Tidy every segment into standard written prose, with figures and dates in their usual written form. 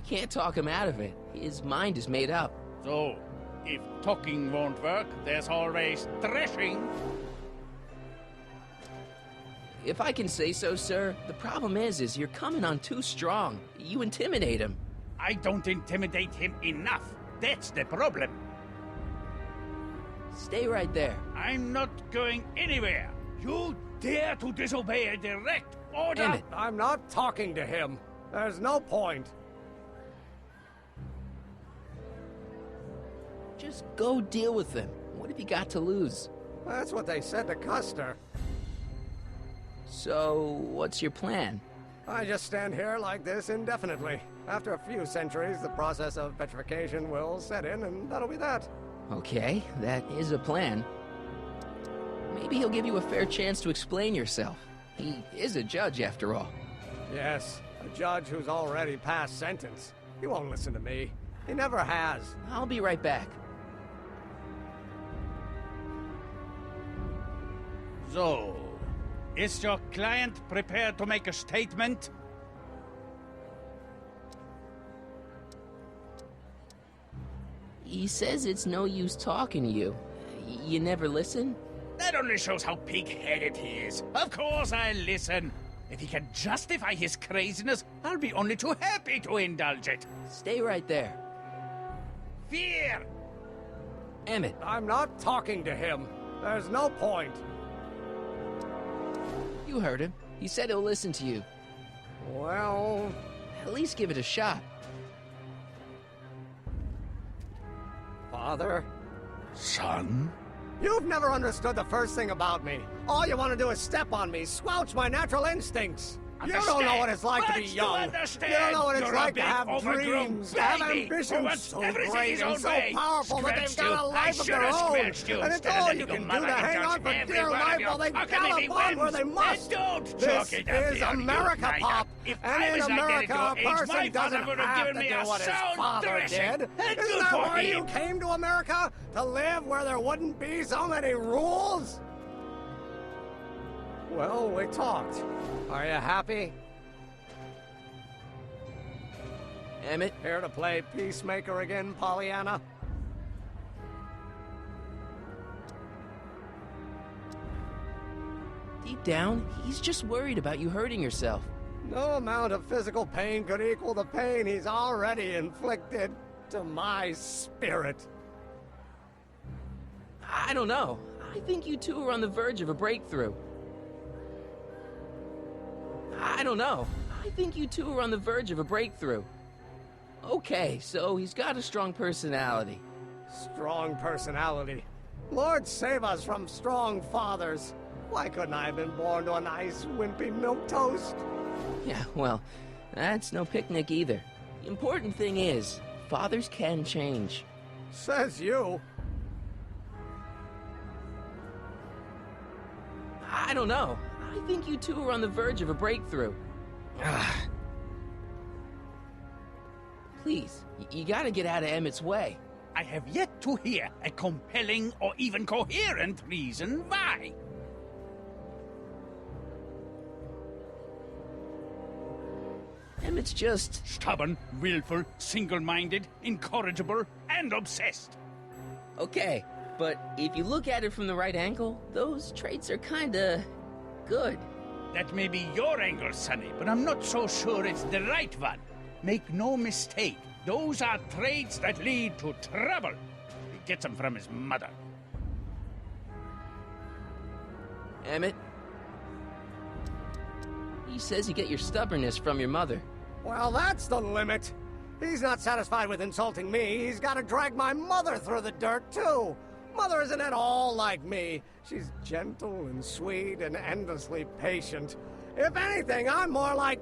can't talk him out of it. His mind is made up. So, if talking won't work, there's always threshing. If I can say so, sir, the problem is you're coming on too strong. You intimidate him. I don't intimidate him enough. That's the problem. Stay right there. I'm not going anywhere. You dare to disobey a direct order? Damn it. I'm not talking to him. There's no point. Just go deal with him. What have you got to lose? That's what they said to Custer. So, what's your plan? I just stand here like this indefinitely. After a few centuries, the process of petrification will set in, and that'll be that. Okay, that is a plan. Maybe he'll give you a fair chance to explain yourself. He is a judge, after all. Yes, a judge who's already passed sentence. He won't listen to me. He never has. I'll be right back. So, is your client prepared to make a statement? He says it's no use talking to you. You never listen? That only shows how pig-headed he is. Of course I'll listen. If he can justify his craziness, I'll be only too happy to indulge it. Stay right there. Fear! Emmett, I'm not talking to him. There's no point. you heard him. He said he'll listen to you. Well... At least give it a shot. Father? Son? You've never understood the first thing about me. All you want to do is step on me, squelch my natural instincts. You don't know what it's like to be young. You don't know what it's like to have dreams, to have ambitions so great and so powerful that they've got a life of their own. And it's all you can do to hang on for dear life while they gallop on where they must. This is America, Pop. And in America, a person doesn't have to do what his father did. Isn't that why you came to America? To live where there wouldn't be so many rules? Well, we talked. Are you happy? Emmett, Here to play peacemaker again, Pollyanna? deep down, he's just worried about you hurting yourself. No amount of physical pain could equal the pain he's already inflicted to my spirit. I don't know. I think you two are on the verge of a breakthrough. I don't know. I think you two are on the verge of a breakthrough. Okay, so he's got a strong personality. Strong personality. Lord save us from strong fathers. Why couldn't I have been born to a nice, wimpy milquetoast? Yeah, well, that's no picnic either. The important thing is, fathers can change. Says you. I don't know. I think you two are on the verge of a breakthrough. Please, you gotta get out of Emmett's way. I have yet to hear a compelling or even coherent reason why. Emmett's just... Stubborn, willful, single-minded, incorrigible, and obsessed. Okay, but if you look at it from the right angle, those traits are kinda... good. That may be your angle, Sonny, but I'm not so sure it's the right one. Make no mistake, those are traits that lead to trouble. He gets them from his mother. Emmett? He says you get your stubbornness from your mother. Well, that's the limit. He's not satisfied with insulting me. He's got to drag my mother through the dirt, too. Mother isn't at all like me. She's gentle and sweet and endlessly patient. If anything, I'm more like...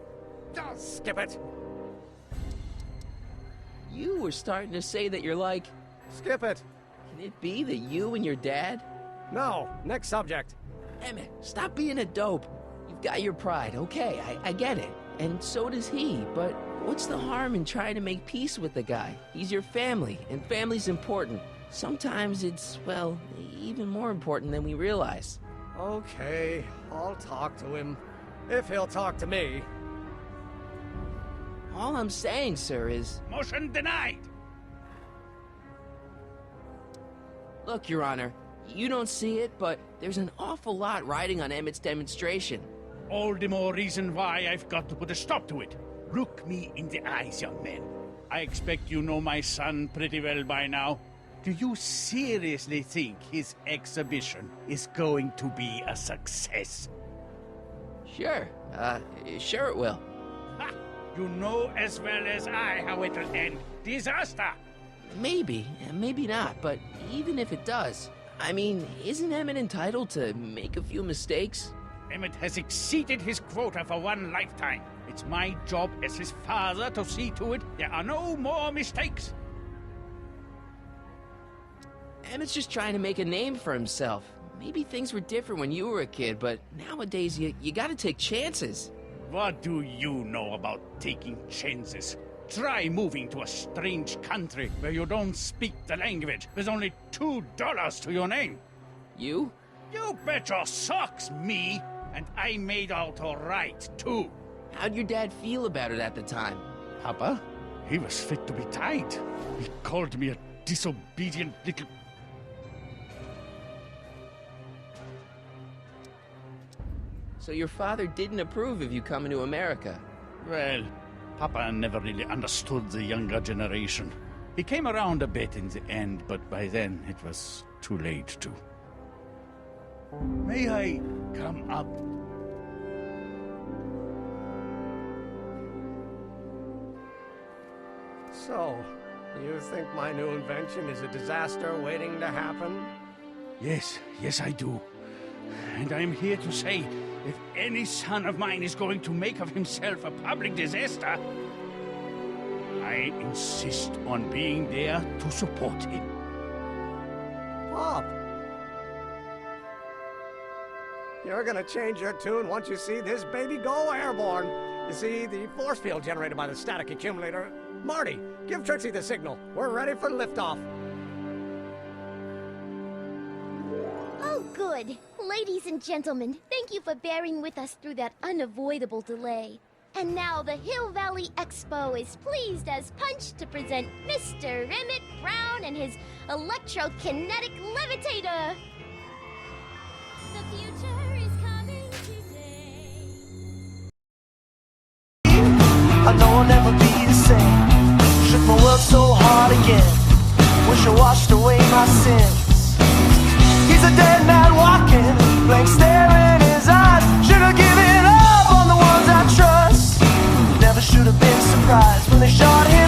Oh, skip it. You were starting to say that you're like... Skip it. Can it be that you and your dad... No, next subject. Emmett, stop being a dope. You've got your pride, okay, I get it. And so does he, but what's the harm in trying to make peace with the guy? He's your family, and family's important. Sometimes it's, well, even more important than we realize. Okay, I'll talk to him. If he'll talk to me. All I'm saying, sir, is... Motion denied! Look, Your Honor, you don't see it, but there's an awful lot riding on Emmett's demonstration. All the more reason why I've got to put a stop to it. Look me in the eyes, young man. I expect you know my son pretty well by now. Do you seriously think his exhibition is going to be a success? Sure, sure it will. Ha! You know as well as I how it'll end. Disaster! Maybe, maybe not, but even if it does, I mean, isn't Emmett entitled to make a few mistakes? Emmett has exceeded his quota for one lifetime. It's my job as his father to see to it there are no more mistakes. Emmett's just trying to make a name for himself. Maybe things were different when you were a kid, but nowadays you gotta take chances. What do you know about taking chances? Try moving to a strange country where you don't speak the language with only $2 to your name. You? You bet your socks, me! And I made out all right, too. How'd your dad feel about it at the time? Papa? He was fit to be tied. He called me a disobedient little... So your father didn't approve of you coming to America? Well, Papa never really understood the younger generation. He came around a bit in the end, but by then it was too late to. May I come up? So, you think my new invention is a disaster waiting to happen? Yes, I do. And I'm here to say, if any son of mine is going to make of himself a public disaster, I insist on being there to support him. Pop! You're gonna change your tune once you see this baby go airborne. You see, the force field generated by the static accumulator. Marty, give Trixie the signal. We're ready for liftoff. Oh, good. Ladies and gentlemen, thank you for bearing with us through that unavoidable delay. And now the Hill Valley Expo is pleased as punch to present Mr. Emmett Brown and his electrokinetic levitator. The future is coming today. I know I'll never be the same. Shook my world so hard again. Wish I washed away my sins. He's a dead man walking, blank stare in his eyes. Should have given up on the ones I trust. Never should have been surprised when they shot him.